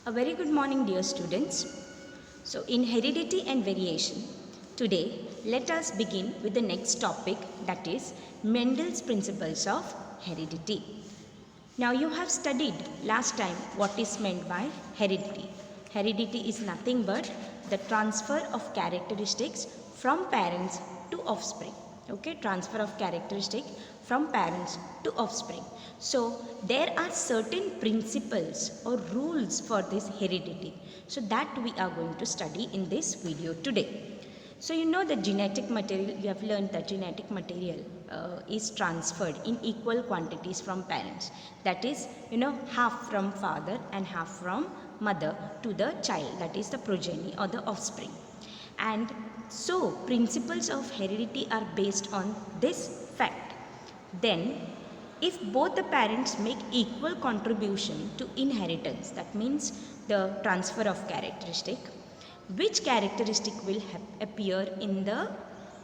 A very good morning, dear students. So, in heredity and variation, today let us begin with the next topic, that is Mendel's principles of heredity. Now, you have studied last time what is meant by heredity. Heredity is nothing but the transfer of characteristics from parents to offspring. Okay, transfer of characteristic from parents to offspring. So, there are certain principles or rules for this heredity. So, that we are going to study in this video today. So you know the genetic material, you have learned that genetic material is transferred in equal quantities from parents. That is, half from father and half from mother to the child, that is the progeny or the offspring. And so principles of heredity are based on this fact. Then if both the parents make equal contribution to inheritance, that means the transfer of characteristic, which characteristic will appear in the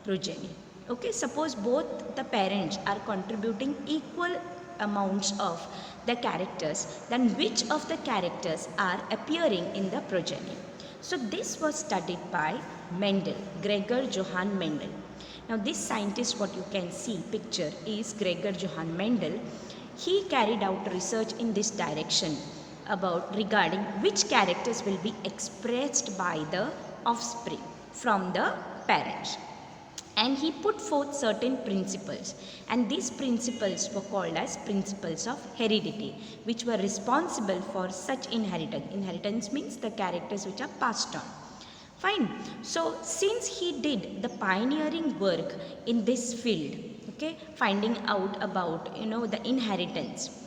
progeny. Okay, suppose both the parents are contributing equal amounts of the characters, then which of the characters are appearing in the progeny? So this was studied by Mendel, Gregor Johann Mendel. Now this scientist, what you can see picture, is Gregor Johann Mendel. He carried out research in this direction about regarding which characters will be expressed by the offspring from the parents. And he put forth certain principles, and these principles were called as principles of heredity, which were responsible for such inheritance. Inheritance means the characters which are passed on. Fine. So since he did the pioneering work in this field, okay, finding out about the inheritance,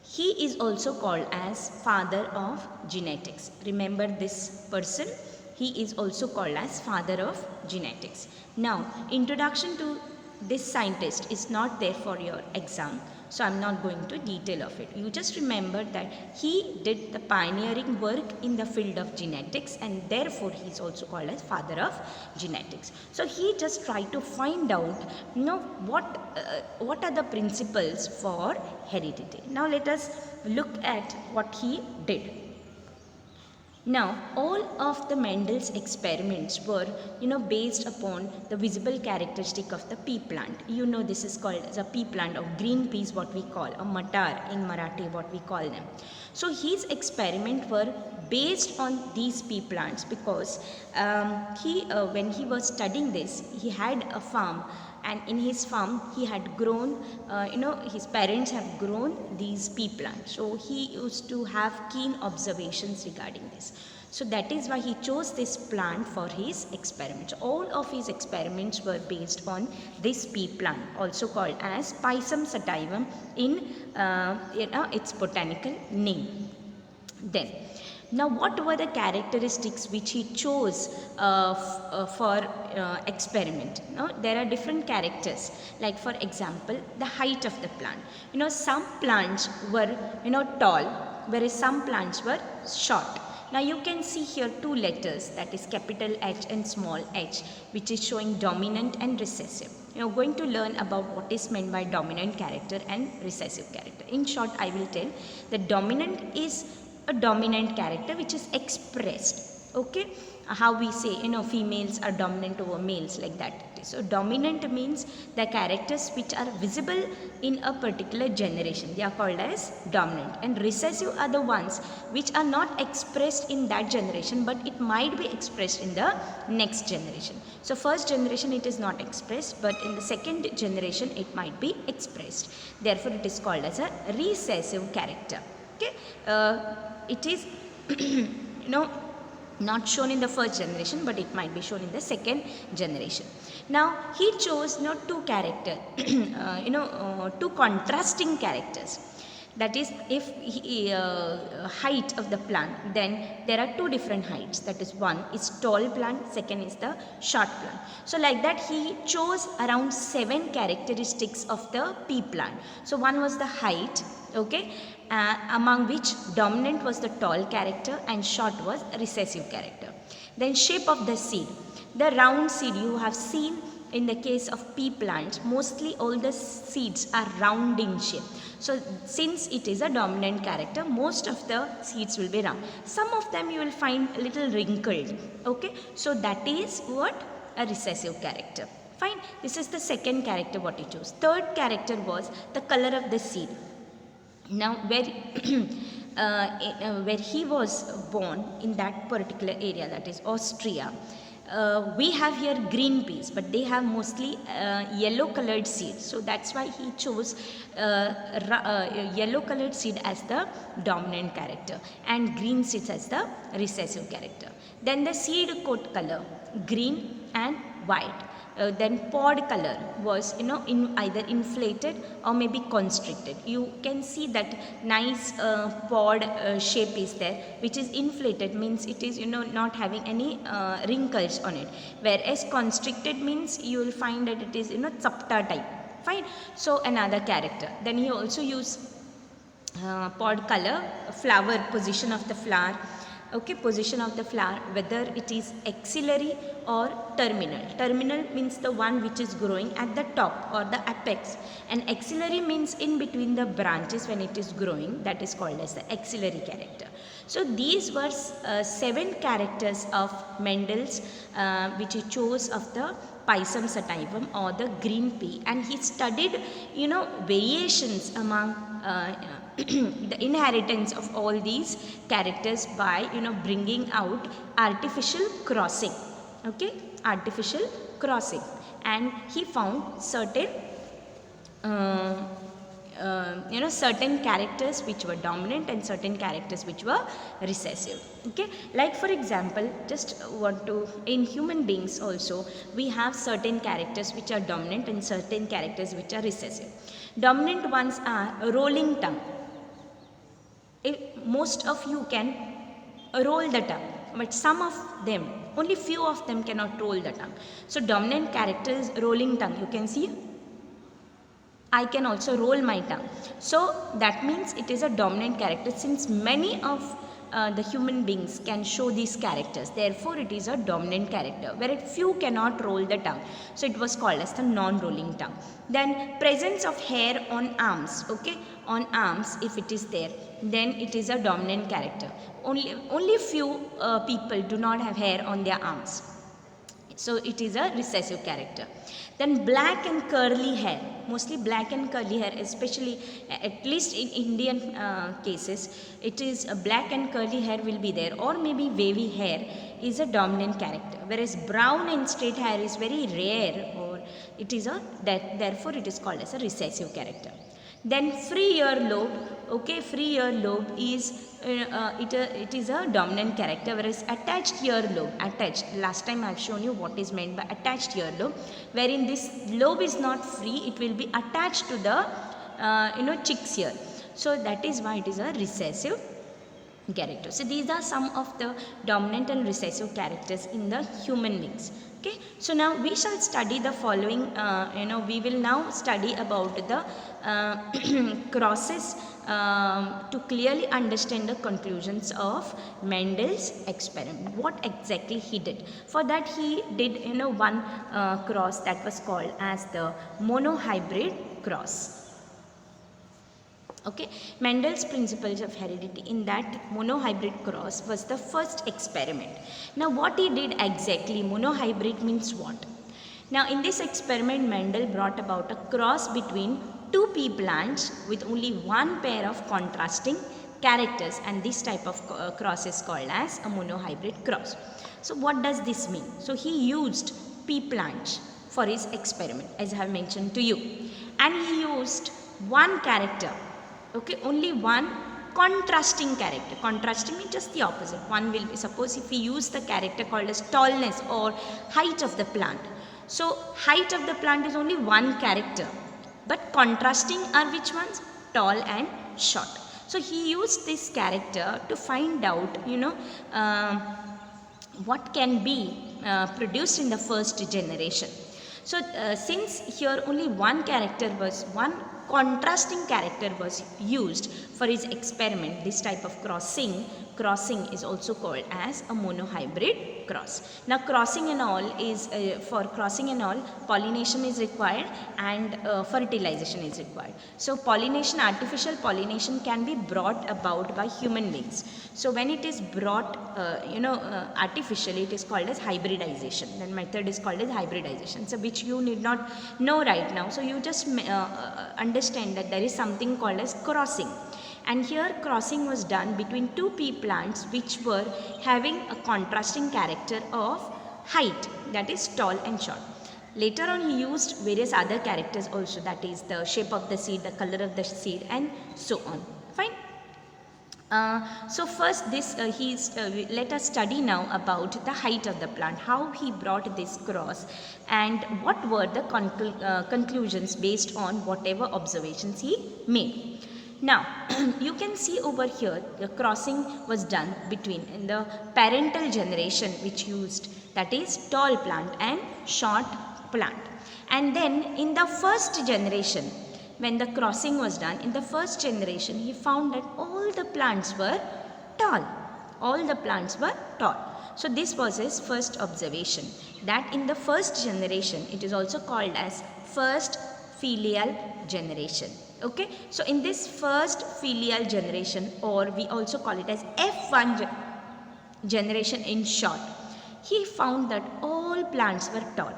he is also called as father of genetics. Remember this person? He is also called as father of genetics. Now, introduction to this scientist is not there for your exam, so I am not going to detail of it. You just remember that he did the pioneering work in the field of genetics, and therefore he is also called as father of genetics. So he just tried to find out what are the principles for heredity. Now let us look at what he did. Now, all of the Mendel's experiments were, based upon the visible characteristic of the pea plant. You know, this is called as a pea plant or green peas, what we call, a matar in Marathi, what we call them. So, his experiment were based on these pea plants because when he was studying this, he had a farm, and in his farm he had grown, his parents have grown these pea plants. So he used to have keen observations regarding this. So that is why he chose this plant for his experiments. All of his experiments were based on this pea plant, also called as Pisum sativum in its botanical name. Then, now what were the characteristics which he chose for experiment? There are different characters, like for example the height of the plant. Some plants were tall, whereas some plants were short. Now you can see here two letters, that is capital H and small h, which is showing dominant and recessive. Going to learn about what is meant by dominant character and recessive character. In short, I will tell that dominant is a dominant character which is expressed. Okay, how we say females are dominant over males, like that it is. So dominant means the characters which are visible in a particular generation, they are called as dominant. And recessive are the ones which are not expressed in that generation, but it might be expressed in the next generation. So first generation it is not expressed, but in the second generation it might be expressed. Therefore it is called as a recessive character. Okay, it is not shown in the first generation, but it might be shown in the second generation. Now he chose two character two contrasting characters. That is, if height of the plant, then there are two different heights. That is, one is tall plant, second is the short plant. So like that he chose around 7 characteristics of the pea plant. So one was the height, okay, among which dominant was the tall character and short was recessive character. Then shape of the seed. The round seed, you have seen in the case of pea plants, mostly all the seeds are round in shape. So since it is a dominant character, most of the seeds will be round. Some of them you will find a little wrinkled. Okay, so that is what a recessive character. Fine, this is the second character what he chose. Third character was the color of the seed. Now where where he was born in that particular area, that is Austria, we have here green peas, but they have mostly yellow colored seeds. So that's why he chose yellow colored seed as the dominant character and green seeds as the recessive character. Then the seed coat color, green and white. Then pod color was in either inflated or maybe constricted. You can see that nice pod shape is there, which is inflated, means it is not having any wrinkles on it, whereas constricted means you will find that it is chapta type. Fine. So another character. Then he also used pod color, flower, position of the flower. Okay, position of the flower, whether it is axillary or terminal. Terminal means the one which is growing at the top or the apex, and axillary means in between the branches when it is growing, that is called as the axillary character. So these were 7 characters of Mendel's which he chose of the Pisum sativum or the green pea, and he studied variations among the inheritance of all these characters by bringing out artificial crossing. Okay, artificial crossing, and he found certain certain characters which were dominant and certain characters which were recessive. Okay, like for example, just want to, in human beings also we have certain characters which are dominant and certain characters which are recessive. Dominant ones are rolling tongue. Most of you can roll the tongue, but some of them, only few of them cannot roll the tongue. So dominant character is rolling tongue. You can see I can also roll my tongue. So that means it is a dominant character, since many of the human beings can show these characters. Therefore, it is a dominant character, where few cannot roll the tongue. So it was called as the non-rolling tongue. Then presence of hair on arms. Okay, on arms, if it is there, then it is a dominant character. Only few people do not have hair on their arms. So it is a recessive character. Then black and curly hair, mostly black and curly hair, especially at least in Indian cases, it is a black and curly hair will be there, or maybe wavy hair is a dominant character, whereas brown and straight hair is very rare, or it is therefore it is called as a recessive character. Then free earlobe. Okay, free earlobe is it is a dominant character, whereas attached earlobe, last time I have shown you what is meant by attached earlobe, wherein this lobe is not free, it will be attached to the cheek's ear. So that is why it is a recessive character. So these are some of the dominant and recessive characters in the human beings. Okay, so now we shall study the following, we will now study about the crosses to clearly understand the conclusions of Mendel's experiment, what exactly he did. For that he did one cross that was called as the monohybrid cross. Okay, Mendel's principles of heredity, in that monohybrid cross was the first experiment. Now what he did exactly, monohybrid means what? Now in this experiment, Mendel brought about a cross between 2 pea plants with only one pair of contrasting characters, and this type of cross is called as a monohybrid cross. So what does this mean? So he used pea plants for his experiment, as I have mentioned to you, and he used one character. Okay, only one contrasting character. Contrasting means just the opposite. One will be, suppose if we use the character called as tallness or height of the plant. So height of the plant is only one character, but contrasting are which ones? Tall and short. So he used this character to find out, what can be produced in the first generation. So since here only one contrasting character was used for his experiment, this type of crossing crossing is also called as a monohybrid cross. Now crossing and all is, for crossing and all, pollination is required and fertilization is required. So pollination, artificial pollination can be brought about by human beings. So when it is brought artificially, it is called as hybridization. That method is called as hybridization, so which you need not know right now. So you just understand that there is something called as crossing. And here crossing was done between two pea plants which were having a contrasting character of height, that is tall and short. Later on he used various other characters also, that is the shape of the seed, the color of the seed, and so on. Fine. So first this let us study now about the height of the plant, how he brought this cross, and what were the conclusions based on whatever observations he made. Now you can see over here the crossing was done between in the parental generation, which used, that is tall plant and short plant. And then in the first generation, when the crossing was done, in the first generation he found that all the plants were tall. All the plants were tall. So this was his first observation, that in the first generation, it is also called as first filial generation. Okay, so in this first filial generation, or we also call it as F1 generation in short, he found that all plants were tall.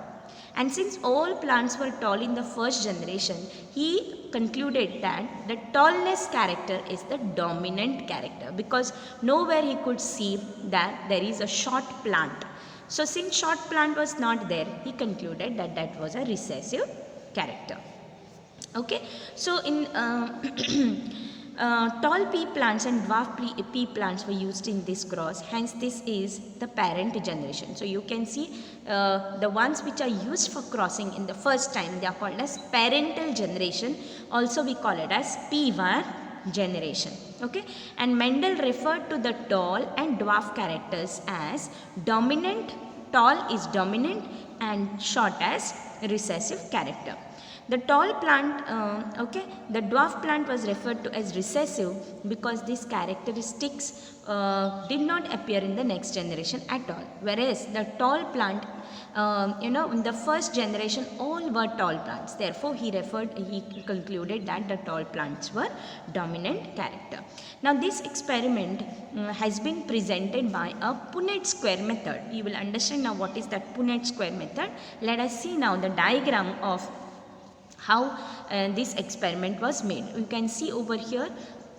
And since all plants were tall in the first generation, he concluded that the tallness character is the dominant character, because nowhere he could see that there is a short plant. So since short plant was not there, he concluded that that was a recessive character. Okay, so in tall pea plants and dwarf pea plants were used in this cross, hence this is the parent generation. So you can see the ones which are used for crossing in the first time, they are called as parental generation. Also we call it as P1 generation. Okay, and Mendel referred to the tall and dwarf characters as dominant. Tall is dominant and short as recessive character. The tall plant, the dwarf plant was referred to as recessive because these characteristics did not appear in the next generation at all. Whereas the tall plant, in the first generation all were tall plants. Therefore, he concluded that the tall plants were dominant character. Now, this experiment has been presented by a Punnett square method. You will understand now what is that Punnett square method. Let us see now the diagram of how this experiment was made. You can see over here,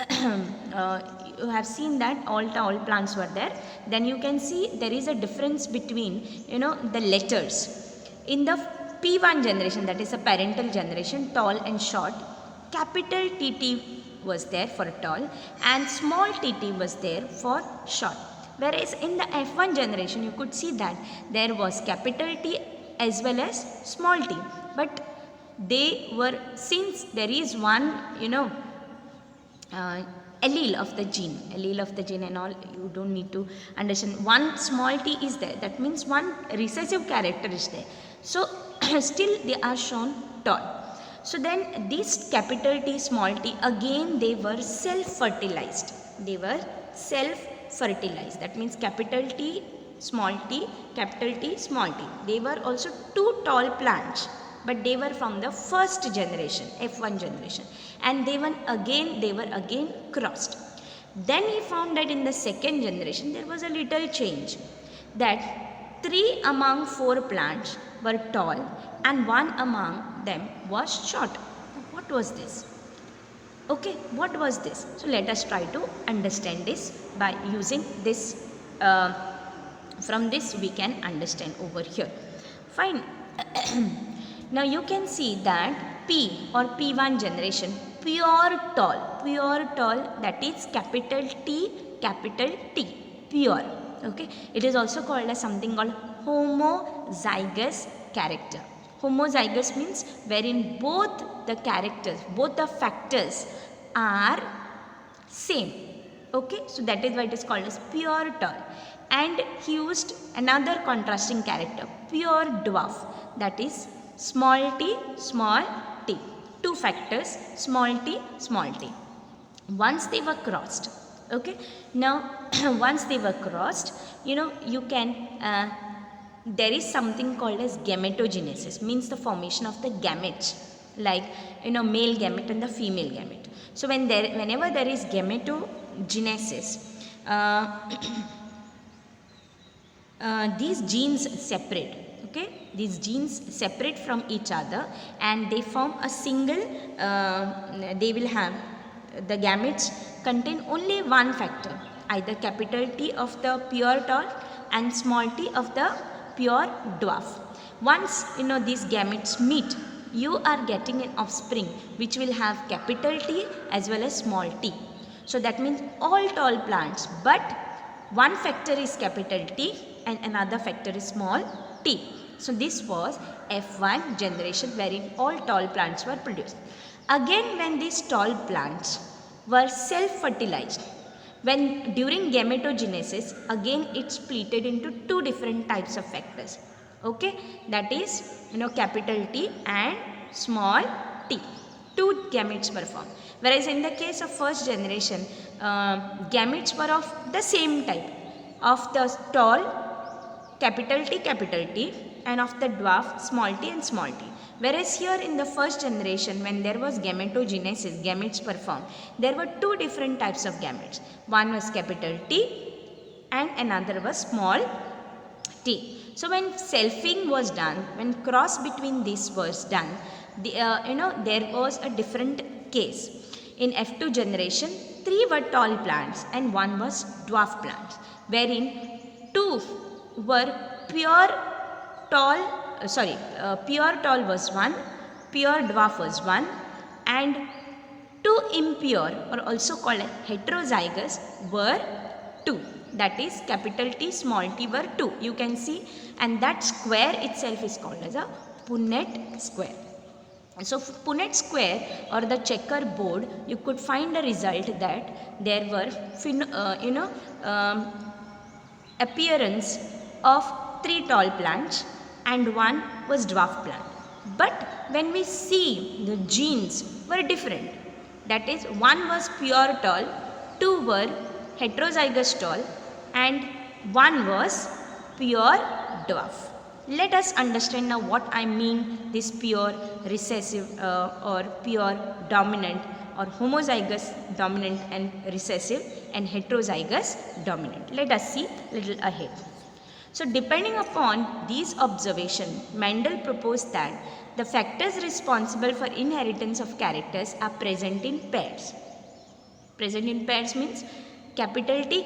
you have seen that all tall plants were there. Then you can see there is a difference between, the letters. In the P1 generation, that is a parental generation, tall and short, capital TT was there for tall and small tt was there for short. Whereas in the F1 generation, you could see that there was capital T as well as small t. But they were, since there is one, allele of the gene and all, you don't need to understand. One small t is there. That means one recessive character is there. So still they are shown tall. So then this capital T, small t, again they were self-fertilized. That means capital T, small t, capital T, small t. They were also two tall plants, but they were from the first generation, F1 generation, and they were again crossed. Then he found that in the second generation there was a little change, that 3 among 4 plants were tall and 1 among them was short. What was this? Okay, what was this? So let us try to understand this by using this. From this we can understand over here. Fine. Now you can see that P or P1 generation, pure tall, that is capital T, pure. Okay, it is also called as something called homozygous character. Homozygous means wherein both the characters, both the factors are same. Okay, so that is why it is called as pure tall. And he used another contrasting character, pure dwarf, that is small t, two factors, small t. Once they were crossed. Okay, now once they were crossed, you can there is something called as gametogenesis, means the formation of the gametes, like male gamete and the female gamete. So whenever there is gametogenesis, these genes separate. Okay, these genes separate from each other and they form a single, they will have, the gametes contain only one factor, either capital T of the pure tall and small t of the pure dwarf. Once these gametes meet, you are getting an offspring which will have capital T as well as small t. So that means all tall plants, but one factor is capital T and another factor is small t. So this was F1 generation, wherein all tall plants were produced. Again, when these tall plants were self-fertilized, when during gametogenesis, again it splitted into two different types of factors. Okay, that is capital T and small t. Two gametes were formed. Whereas in the case of first generation, gametes were of the same type, of the tall capital T and of the dwarf small t and small t. Whereas here in the first generation, when there was gametogenesis, gametes were formed, there were two different types of gametes. One was capital T and another was small t. So when selfing was done, when cross between these was done, there was a different case. In F2 generation, 3 were tall plants and 1 was dwarf plants, wherein 2 were pure tall was 1, pure dwarf was 1, and 2 impure, or also called heterozygous, were 2. That is capital T, small t were 2. You can see, and that square itself is called as a Punnett square. So Punnett square or the checkerboard, you could find a result that there were appearance of 3 tall plants and 1 was dwarf plant. But when we see, the genes were different. That is, 1 was pure tall, 2 were heterozygous tall and 1 was pure dwarf. Let us understand now what I mean this pure recessive or pure dominant, or homozygous dominant and recessive, and heterozygous dominant. Let us see little ahead. So depending upon these observations, Mendel proposed that the factors responsible for inheritance of characters are present in pairs. Present in pairs means capital T,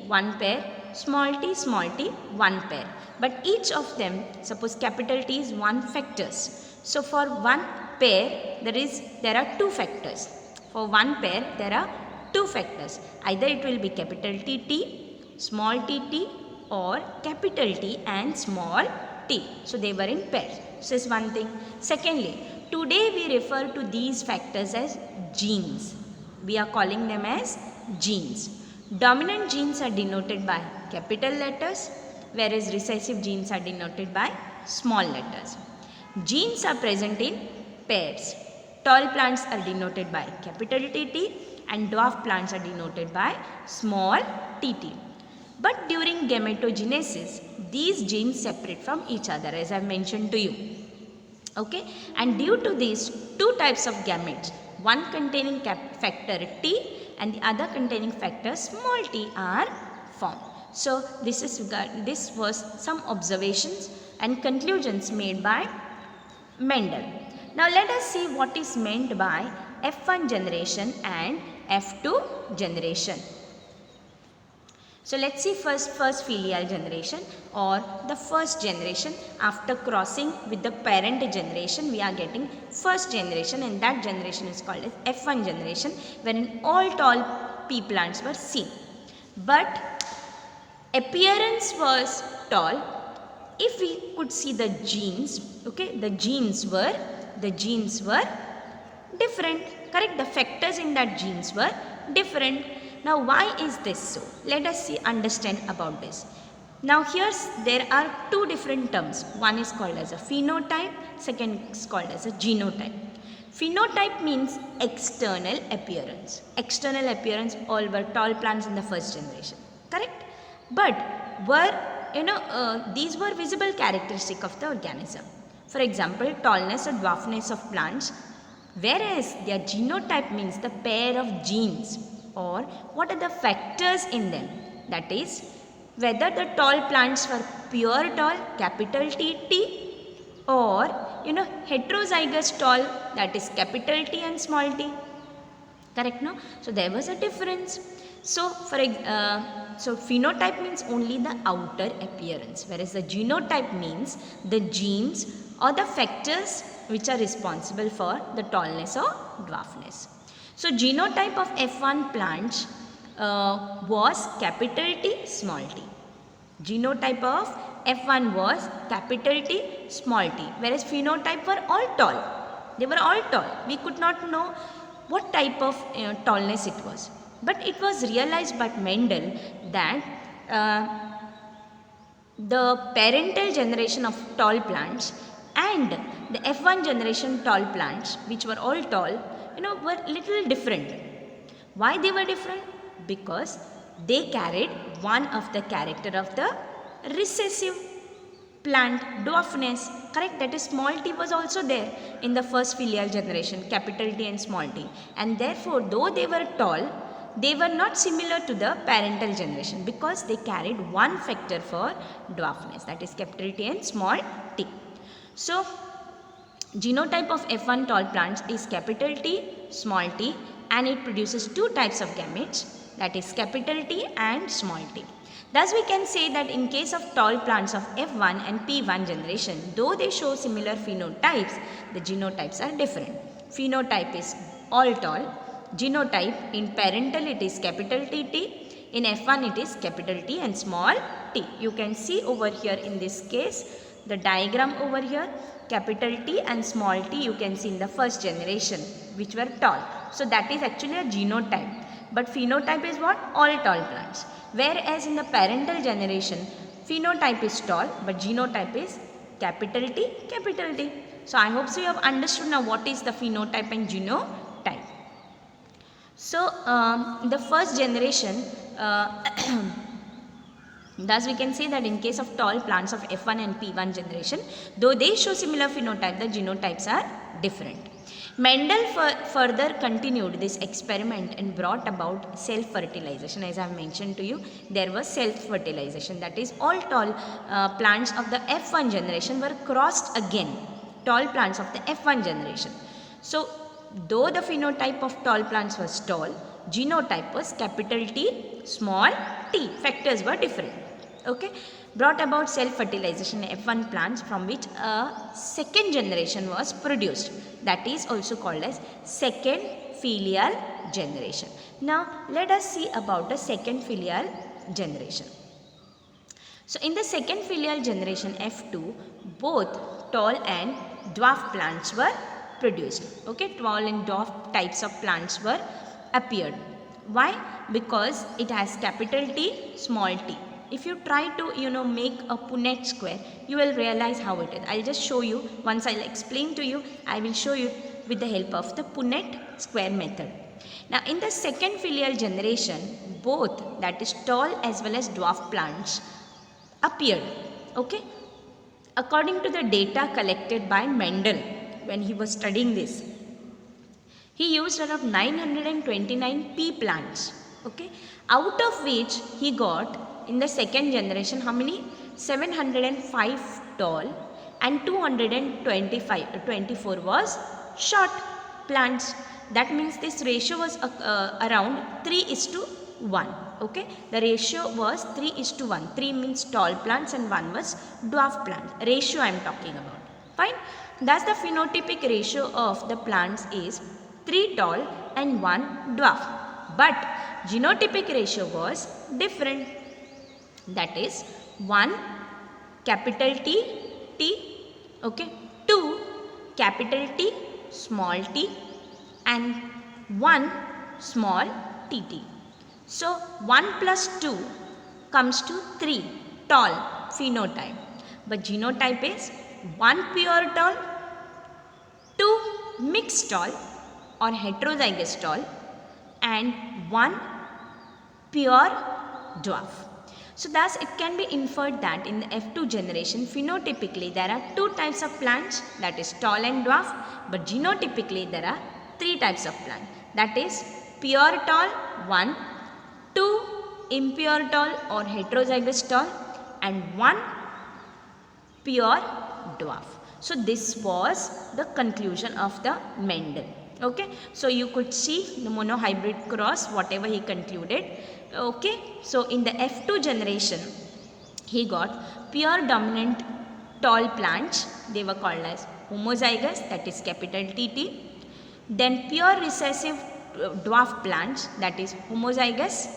1 pair, small t, 1 pair. But each of them, suppose capital T is 1 factors. So for 1 pair, there are 2 factors. For 1 pair, there are 2 factors. Either it will be capital T, small t, or capital T and small t. So they were in pairs. So this is one thing. Secondly, today we refer to these factors as genes. We are calling them as genes. Dominant genes are denoted by capital letters, whereas recessive genes are denoted by small letters. Genes are present in pairs. Tall plants are denoted by capital TT and dwarf plants are denoted by small tt. But during gametogenesis, these genes separate from each other, as I mentioned to you. Okay, and due to these 2 types of gametes, one containing factor T and the other containing factor small t, are formed. So this was some observations and conclusions made by Mendel. Now let us see what is meant by F1 generation and F2 generation. So let's see first filial generation, or the first generation. After crossing with the parent generation, we are getting first generation, and that generation is called as F1 generation, wherein all tall pea plants were seen. But appearance was tall. If we could see the genes, okay, the genes were different. Correct? The factors in that genes were different. Now why is this so? Let us understand about this. Now there are 2 different terms. One is called as a phenotype, second is called as a genotype. Phenotype means external appearance. External appearance, all were tall plants in the first generation, correct? But were, these were visible characteristic of the organism. For example, tallness or dwarfness of plants, whereas their genotype means the pair of genes or what are the factors in them. That is, whether the tall plants were pure tall, capital T, or heterozygous tall, that is capital T and small t. Correct, no? So there was a difference. So so phenotype means only the outer appearance, whereas the genotype means the genes or the factors which are responsible for the tallness or dwarfness. So genotype of F1 plants was capital T, small t. Genotype of F1 was capital T, small t, whereas phenotype were all tall. They were all tall. We could not know what type of tallness it was. But it was realized by Mendel that the parental generation of tall plants and the F1 generation tall plants, which were all tall, were little different. Why they were different? Because they carried one of the character of the recessive plant, dwarfness, correct? That is, small t was also there in the first filial generation, capital T and small t, and therefore though they were tall, they were not similar to the parental generation because they carried one factor for dwarfness, that is capital T and small t. So genotype of F1 tall plants is capital T, small t, and it produces two types of gametes, that is capital T and small t. Thus we can say that in case of tall plants of F1 and P1 generation, though they show similar phenotypes, the genotypes are different. Phenotype is all tall, genotype in parental it is capital TT, in F1 it is capital T and small t. You can see over here in this case, the diagram over here, capital T and small t you can see in the first generation which were tall. So that is actually a genotype. But phenotype is what? All tall plants. Whereas in the parental generation, phenotype is tall, but genotype is capital T, capital T. So I hope so you have understood now what is the phenotype and genotype. So the first generation, thus we can say that in case of tall plants of F1 and P1 generation, though they show similar phenotype, the genotypes are different. Mendel further continued this experiment and brought about self-fertilization. As I have mentioned to you, there was self-fertilization. That is, all tall plants of the F1 generation were crossed again. Tall plants of the F1 generation. So, though the phenotype of tall plants was tall, genotype was capital T, small t. Factors were different. Okay. Brought about self-fertilization in F1 plants, from which a second generation was produced. That is also called as second filial generation. Now let us see about the second filial generation. So in the second filial generation F2, both tall and dwarf plants were produced. Okay, tall and dwarf types of plants were appeared. Why? Because it has capital T, small t. If you try to make a Punnett square, you will realize how it is. I'll just show you. Once I'll explain to you, I will show you with the help of the Punnett square method. Now in the second filial generation, both, that is tall as well as dwarf plants, appeared. Okay. According to the data collected by Mendel when he was studying this, he used around 929 pea plants. Okay. Out of which he got in the second generation how many? 705 tall and 224 was short plants. That means this ratio was around 3:1. Okay, the ratio was 3:1. 3 means tall plants and 1 was dwarf plants. Ratio I am talking about. Fine. Thus the phenotypic ratio of the plants is 3 tall and 1 dwarf. But genotypic ratio was different. That is 1 capital T, okay, 2 capital T, small t, and 1 small tt. So 1 plus 2 comes to 3 tall phenotype. But genotype is 1 pure tall, 2 mixed tall or heterozygous tall and one pure dwarf. So thus it can be inferred that in the F2 generation phenotypically there are two types of plants, that is tall and dwarf, but genotypically there are three types of plant, that is pure tall 1, 2 impure tall or heterozygous tall and 1 pure dwarf. So this was the conclusion of the Mendel. Okay, so you could see the monohybrid cross, whatever he concluded. Okay, so in the F2 generation, he got pure dominant tall plants, they were called as homozygous, that is capital TT. Then pure recessive dwarf plants, that is homozygous,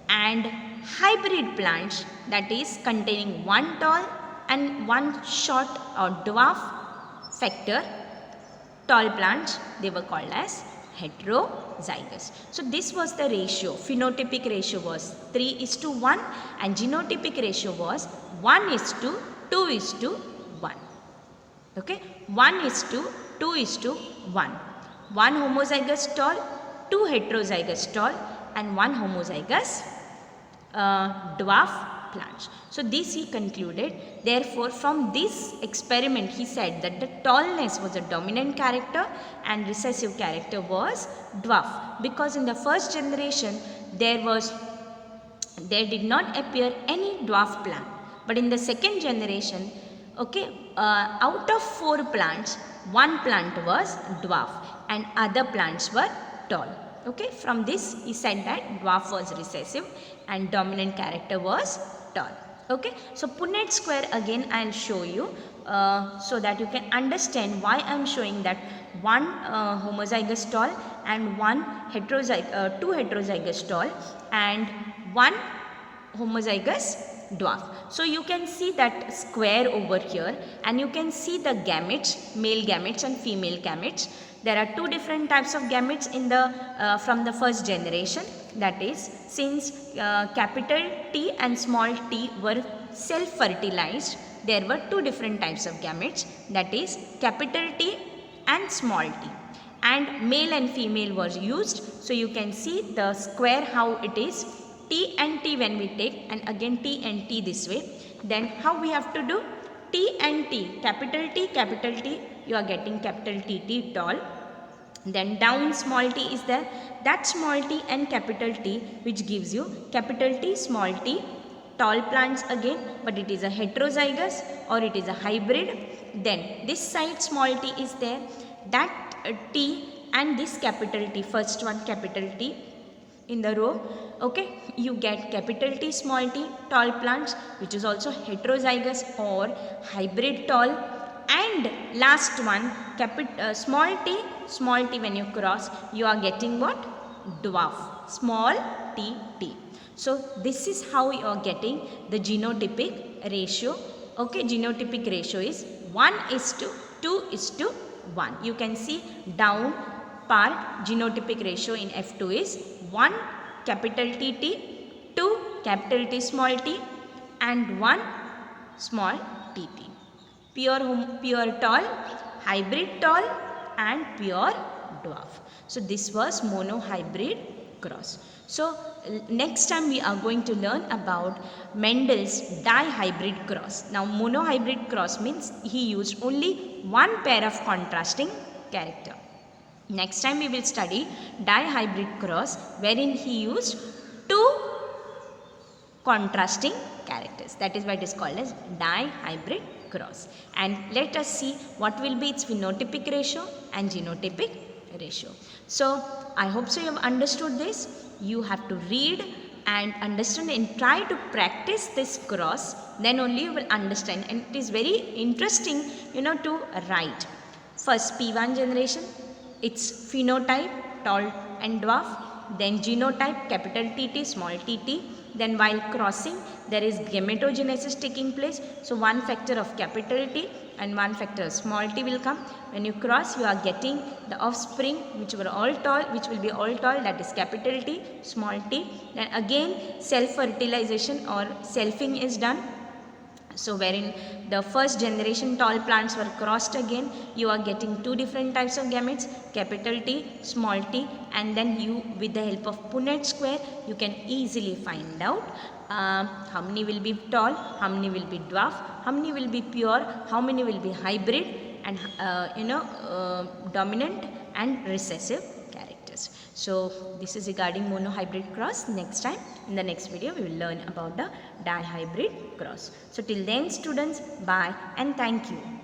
and hybrid plants, that is containing one tall and one short or dwarf factor tall plants, they were called as heterozygous. So this was the ratio. Phenotypic ratio was 3:1 and genotypic ratio was 1:2:1. Okay, 1:2:1. One homozygous tall, two heterozygous tall and one homozygous dwarf plants. So this he concluded. Therefore from this experiment he said that the tallness was a dominant character and recessive character was dwarf, because in the first generation there did not appear any dwarf plant, but in the second generation, okay, out of 4 plants, one plant was dwarf and other plants were tall. Okay, from this he said that dwarf was recessive and dominant character was tall. Okay, so Punnett square again I will show you so that you can understand why I am showing that one homozygous tall and two heterozygous tall and one homozygous dwarf. So you can see that square over here and you can see the gametes, male gametes and female gametes. There are two different types of gametes in the from the first generation. That is, since capital T and small t were self-fertilized, there were two different types of gametes, that is capital T and small t, and male and female was used. So you can see the square how it is, T and T when we take and again T and T this way. Then how we have to do? T and T, capital T, you are getting capital TT tall. Then down small t is there, that small t and capital T which gives you capital T, small t, tall plants again, but it is a heterozygous or it is a hybrid. Then this side small t is there, that T and this capital T, first one capital T in the row, okay, you get capital T, small t, tall plants which is also heterozygous or hybrid tall. And last one small t when you cross you are getting what? Dwarf, small t t. So this is how you are getting the genotypic ratio. Okay, genotypic ratio is 1:2:1. You can see down part genotypic ratio in F2 is 1 capital TT, 2 capital T small t and 1 small tt. Pure tall, hybrid tall and pure dwarf. So this was monohybrid cross. So next time we are going to learn about Mendel's dihybrid cross. Now monohybrid cross means he used only one pair of contrasting character. Next time we will study dihybrid cross wherein he used two contrasting characters. That is why it is called as dihybrid cross. And let us see what will be its phenotypic ratio and genotypic ratio. So I hope so you have understood this. You have to read and understand and try to practice this cross, then only you will understand, and it is very interesting to write. First P1 generation, its phenotype tall and dwarf, then genotype capital TT, small tt. Then while crossing there is gametogenesis taking place. So one factor of capital T and one factor of small t will come. When you cross you are getting the offspring which will be all tall, that is capital T, small t. Then again self fertilization or selfing is done. So wherein the first generation tall plants were crossed again, you are getting two different types of gametes, capital T, small t, and then you, with the help of Punnett square, you can easily find out how many will be tall, how many will be dwarf, how many will be pure, how many will be hybrid, and dominant and recessive characters. So this is regarding monohybrid cross. Next time, in the next video, we will learn about the dihybrid cross. So till then students, bye and thank you.